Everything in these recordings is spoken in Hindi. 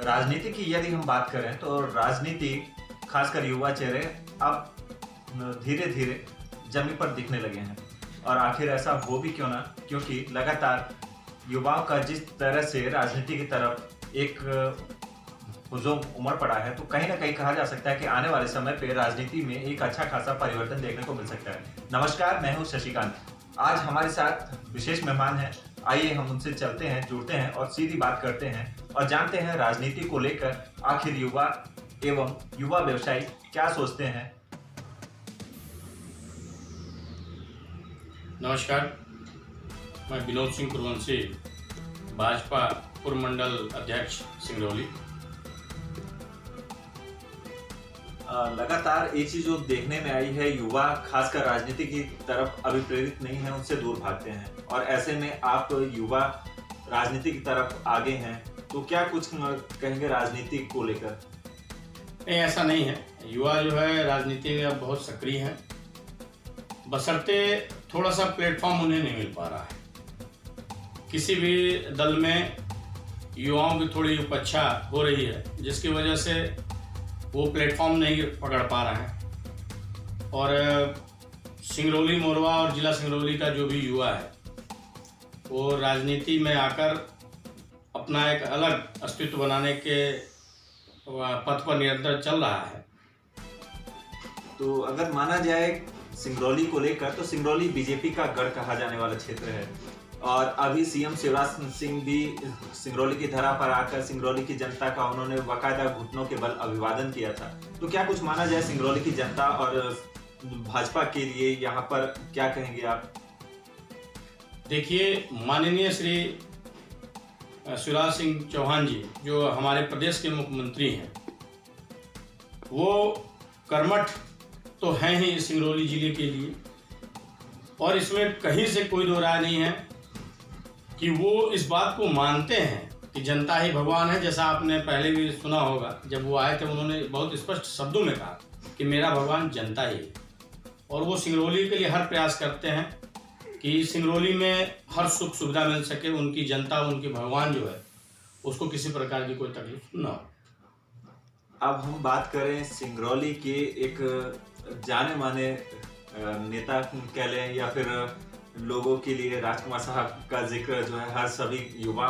राजनीति की यदि हम बात करें तो राजनीति खासकर युवा चेहरे अब धीरे धीरे जमीन पर दिखने लगे हैं। और आखिर ऐसा हो भी क्यों ना, क्योंकि लगातार युवाओं का जिस तरह से राजनीति की तरफ एक हुजूम उमड़ पड़ा है, तो कहीं ना कहीं कहा जा सकता है कि आने वाले समय पे राजनीति में एक अच्छा खासा परिवर्तन देखने को मिल सकता है। नमस्कार, मैं हूं शशिकांत। आज हमारे साथ विशेष मेहमान हैं। आइए हम उनसे चलते हैं, जुड़ते हैं और सीधी बात करते हैं और जानते हैं राजनीति को लेकर आखिर युवा एवं युवा व्यवसायी क्या सोचते हैं। नमस्कार, मैं विनोद सिंह कुरवंशी, भाजपा पूर्व मंडल अध्यक्ष सिंगरौली। लगातार एक चीज जो देखने में आई है, युवा खासकर राजनीति की तरफ अभी प्रेरित नहीं है, उनसे दूर भागते हैं। और ऐसे में आप युवा राजनीति की तरफ आगे हैं, तो क्या कुछ कहेंगे राजनीति को लेकर? नहीं, ऐसा नहीं है। युवा जो है राजनीति में अब बहुत सक्रिय हैं, बशर्ते थोड़ा सा प्लेटफॉर्म उन्हें नहीं मिल पा रहा है। किसी भी दल में युवाओं की थोड़ी उपेक्षा हो रही है, जिसकी वजह से वो प्लेटफॉर्म नहीं पकड़ पा रहे हैं। और सिंगरौली मोरवा और जिला सिंगरौली का जो भी युवा है, वो राजनीति में आकर अपना एक अलग अस्तित्व बनाने के पथ पर निरंतर चल रहा है। तो अगर माना जाए सिंगरौली को लेकर, तो सिंगरौली बीजेपी का गढ़ कहा जाने वाला क्षेत्र है। और अभी सीएम शिवराज सिंह भी सिंगरौली की धरा पर आकर सिंगरौली की जनता का उन्होंने बाकायदा घुटनों के बल अभिवादन किया था। तो क्या कुछ माना जाए सिंगरौली की जनता और भाजपा के लिए यहाँ पर क्या कहेंगे आप? देखिए, माननीय श्री शिवराज सिंह चौहान जी जो हमारे प्रदेश के मुख्यमंत्री हैं, वो कर्मठ तो हैं ही सिंगरौली जिले के लिए। और इसमें कहीं से कोई दो राय नहीं है कि वो इस बात को मानते हैं कि जनता ही भगवान है। जैसा आपने पहले भी सुना होगा, जब वो आए थे उन्होंने बहुत स्पष्ट शब्दों में कहा कि मेरा भगवान जनता ही है। और वो सिंगरौली के लिए हर प्रयास करते हैं कि सिंगरौली में हर सुख सुविधा मिल सके, उनकी जनता, उनके भगवान जो है उसको किसी प्रकार की कोई तकलीफ न हो। अब हम बात करें सिंगरौली के एक जाने माने नेता कह लें या फिर लोगों के लिए, राजकुमार साहब का जिक्र जो है हर सभी युवा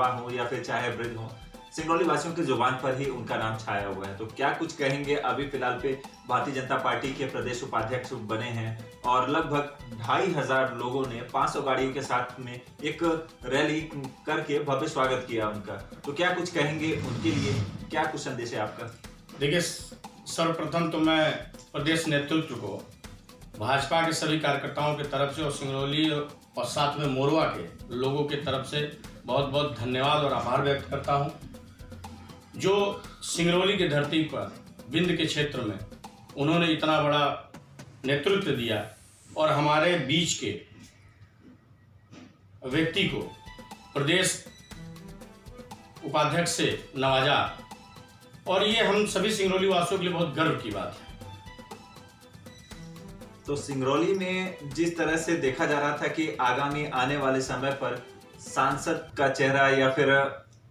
हो या फिर चाहे वृद्ध हो, सिंगरौली वासियों की जुबान पर ही उनका नाम छाया हुआ है। तो क्या कुछ कहेंगे? अभी फिलहाल पे भारतीय जनता पार्टी के प्रदेश उपाध्यक्ष बने हैं और लगभग 2500 लोगों ने 500 गाड़ियों के साथ में एक रैली करके भव्य स्वागत किया उनका। तो क्या कुछ कहेंगे उनके लिए? क्या कुछ संदेश है आपका? देखिए, सर्वप्रथम तो मैं प्रदेश नेतृत्व को, भाजपा के सभी कार्यकर्ताओं की तरफ से और सिंगरौली और साथ में मोरवा के लोगों की तरफ से बहुत बहुत धन्यवाद और आभार व्यक्त करता हूं, जो सिंगरौली की धरती पर विंध्य के क्षेत्र में उन्होंने इतना बड़ा नेतृत्व दिया और हमारे बीच के व्यक्ति को प्रदेश उपाध्यक्ष से नवाजा। और ये हम सभी सिंगरौली वासियों के लिए बहुत गर्व की बात है। तो सिंगरौली में जिस तरह से देखा जा रहा था कि आगामी आने वाले समय पर सांसद का चेहरा या फिर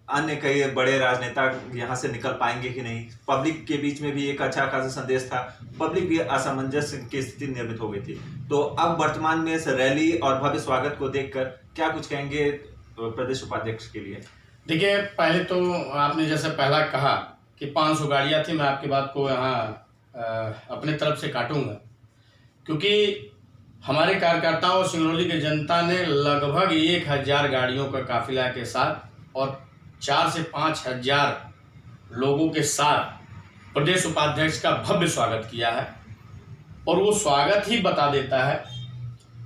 अन्य कई बड़े राजनेता यहाँ से निकल पाएंगे कि नहीं, पब्लिक के बीच में भी एक अच्छा खासा संदेश था, पब्लिक भी असमंजस की स्थिति निर्मित हो गई थी। तो अब वर्तमान में इस रैली और भव्य स्वागत को देखकर क्या कुछ कहेंगे प्रदेश उपाध्यक्ष के लिए? देखिए, पहले तो आपने जैसे पहला कहा कि 500 गाड़ियाँ थी, मैं आपकी बात को यहाँ अपने तरफ से काटूंगा, क्योंकि हमारे कार्यकर्ताओं और सिंगरौली की जनता ने लगभग 1000 गाड़ियों का काफिला के साथ और 4 से 5000 लोगों के साथ प्रदेश उपाध्यक्ष का भव्य स्वागत किया है। और वो स्वागत ही बता देता है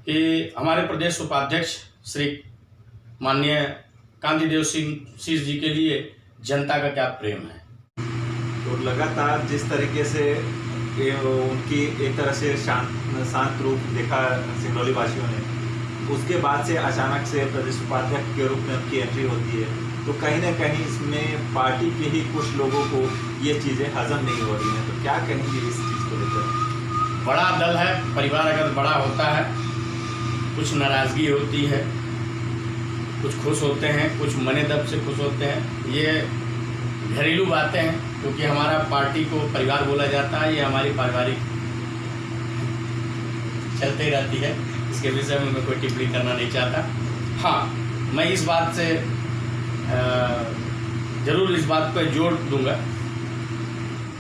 कि हमारे प्रदेश उपाध्यक्ष श्री माननीय कांतिदेव सिंह जी के लिए जनता का क्या प्रेम है। तो लगातार जिस तरीके से उनकी एक तरह से शांत रूप देखा सिंगरौली वासियों ने, उसके बाद से अचानक से प्रदेश उपाध्यक्ष के रूप में उनकी एंट्री होती है, तो कहीं ना कहीं इसमें पार्टी के ही कुछ लोगों को ये चीज़ें हजम नहीं हो रही हैं। तो क्या कहेंगे इस चीज़ को लेकर? बड़ा दल है, परिवार अगर बड़ा होता है, कुछ नाराज़गी होती है, कुछ खुश होते हैं, कुछ मने दब से खुश होते हैं। ये घरेलू बातें हैं, क्योंकि हमारा पार्टी को परिवार बोला जाता है, ये हमारी पारिवारिक चलते रहती है। इसके विषय में मैं कोई टिप्पणी करना नहीं चाहता। हाँ, मैं इस बात से ज़रूर इस बात पर जोर दूंगा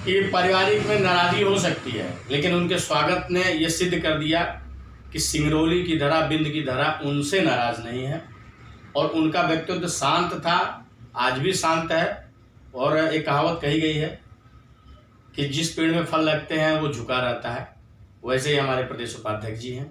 कि पारिवारिक में नाराज़गी हो सकती है, लेकिन उनके स्वागत ने ये सिद्ध कर दिया कि सिंगरौली की धरा, बिंद की धरा उनसे नाराज़ नहीं है और उनका व्यक्तित्व शांत था, आज भी शांत है। और एक कहावत कही गई है कि जिस पेड़ में फल लगते हैं वो झुका रहता है, वैसे ही हमारे प्रदेश उपाध्यक्ष जी हैं।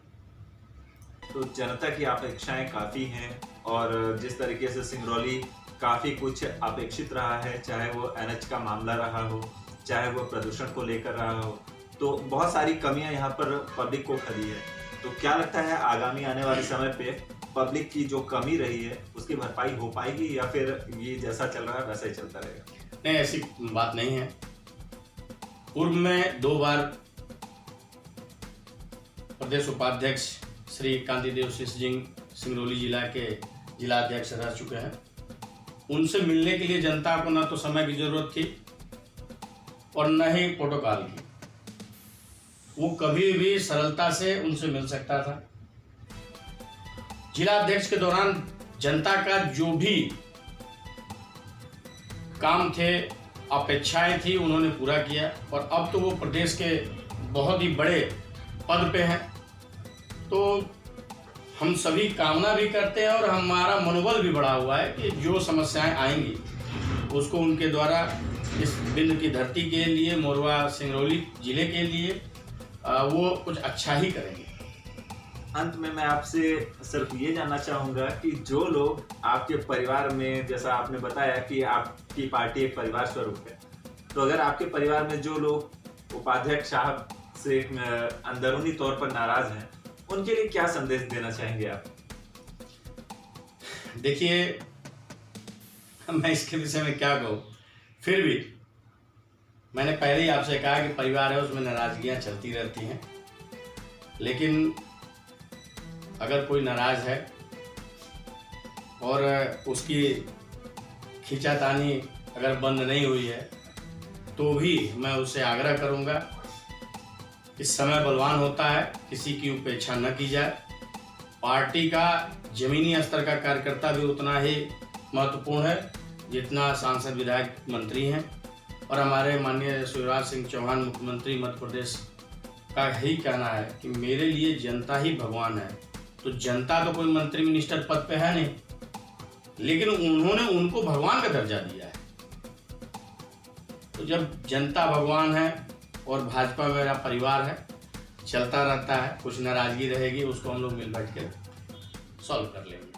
तो जनता की अपेक्षाएं काफ़ी हैं और जिस तरीके से सिंगरौली काफ़ी कुछ अपेक्षित रहा है, चाहे वो एनएच का मामला रहा हो, चाहे वो प्रदूषण को लेकर रहा हो, तो बहुत सारी कमियां यहाँ पर पब्लिक को खली है। तो क्या लगता है आगामी आने वाले समय पे पब्लिक की जो कमी रही है उसकी भरपाई हो पाएगी या फिर ये जैसा चल रहा है वैसा ही चलता रहेगा? नहीं, ऐसी बात नहीं है। पूर्व में 2 बार प्रदेश उपाध्यक्ष श्री कांतिदेव सिंह सिंगरौली जिला के जिला अध्यक्ष रह चुके हैं। उनसे मिलने के लिए जनता को ना तो समय की जरूरत थी और न ही प्रोटोकॉल की। वो कभी भी सरलता से उनसे मिल सकता था। जिला अध्यक्ष के दौरान जनता का जो भी काम थे, अपेक्षाएं थी, उन्होंने पूरा किया और अब तो वो प्रदेश के बहुत ही बड़े पद पे हैं। तो हम सभी कामना भी करते हैं और हमारा मनोबल भी बढ़ा हुआ है कि जो समस्याएं आएंगी उसको उनके द्वारा इस बिंद की धरती के लिए, मोरवा सिंगरौली जिले के लिए वो कुछ अच्छा ही करेंगे। अंत में मैं आपसे सिर्फ ये जानना चाहूँगा कि जो लोग आपके परिवार में, जैसा आपने बताया कि आपकी पार्टी एक परिवार स्वरूप है, तो अगर आपके परिवार में जो लोग उपाध्यक्ष साहब से अंदरूनी तौर पर नाराज हैं, उनके लिए क्या संदेश देना चाहेंगे आप? देखिए, मैं इसके विषय में क्या कहूँ, फिर भी मैंने पहले ही आपसे कहा कि परिवार है, उसमें नाराजगियाँ चलती रहती हैं। लेकिन अगर कोई नाराज है और उसकी खींचातानी अगर बंद नहीं हुई है तो भी मैं उससे आग्रह करूंगा कि समय बलवान होता है, किसी की उपेक्षा न की जाए। पार्टी का जमीनी स्तर का कार्यकर्ता भी उतना ही महत्वपूर्ण है जितना सांसद, विधायक, मंत्री हैं। और हमारे माननीय शिवराज सिंह चौहान मुख्यमंत्री मध्य प्रदेश का ही कहना है कि मेरे लिए जनता ही भगवान है। तो जनता तो कोई मंत्री मिनिस्टर पद पे है नहीं, लेकिन उन्होंने उनको भगवान का दर्जा दिया है। तो जब जनता भगवान है और भाजपा मेरा परिवार है, चलता रहता है। कुछ नाराजगी रहेगी, उसको हम लोग मिल बैठ के सॉल्व कर लेंगे।